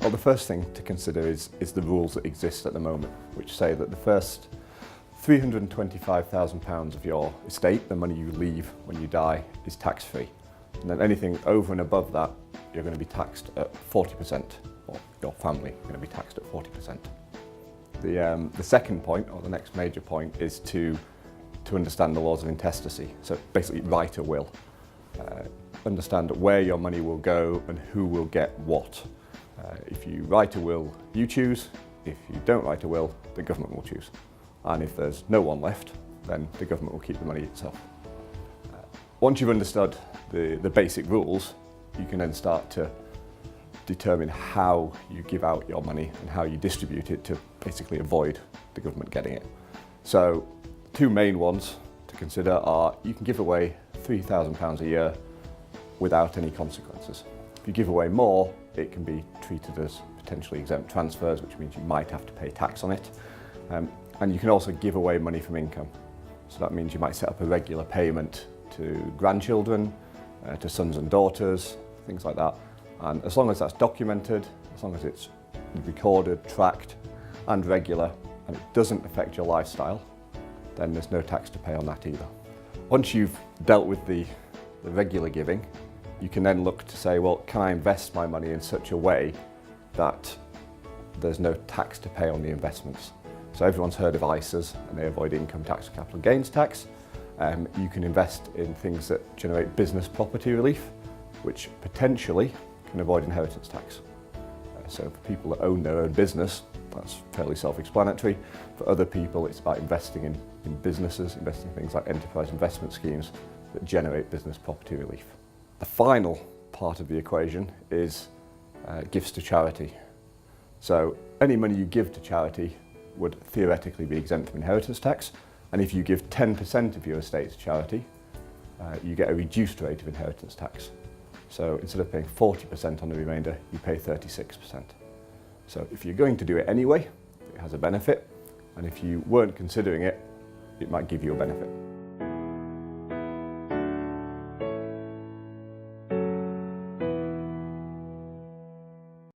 Well, the first thing to consider is the rules that exist at the moment, which say that the first £325,000 of your estate, the money you leave when you die, is tax-free. And then anything over and above that, you're going to be taxed at 40%, or your family are going to be taxed at 40%. The second point, or the next major point, is to understand the laws of intestacy. So basically write a will. Understand where your money will go and who will get what. If you write a will, you choose. If you don't write a will, the government will choose. And if there's no one left, then the government will keep the money itself. Once you've understood the basic rules, you can then start to determine how you give out your money and how you distribute it to basically avoid the government getting it. So two main ones to consider are you can give away £3,000 a year without any consequences. If you give away more, it can be treated as potentially exempt transfers, which means you might have to pay tax on it. And you can also give away money from income. So that means you might set up a regular payment to grandchildren, to sons and daughters, things like that. And as long as that's documented, as long as it's recorded, tracked and regular, and it doesn't affect your lifestyle, then there's no tax to pay on that either. Once you've dealt with the regular giving, you can then look to say, well, can I invest my money in such a way that there's no tax to pay on the investments? So everyone's heard of ISAs and they avoid income tax or capital gains tax. You can invest in things that generate business property relief, which potentially can avoid inheritance tax. So for people that own their own business, that's fairly self-explanatory. For other people, it's about investing in businesses, investing in things like enterprise investment schemes that generate business property relief. The final part of the equation is gifts to charity. So any money you give to charity would theoretically be exempt from inheritance tax, and if you give 10% of your estate to charity, you get a reduced rate of inheritance tax. So instead of paying 40% on the remainder, you pay 36%. So if you're going to do it anyway, it has a benefit, and if you weren't considering it, it might give you a benefit.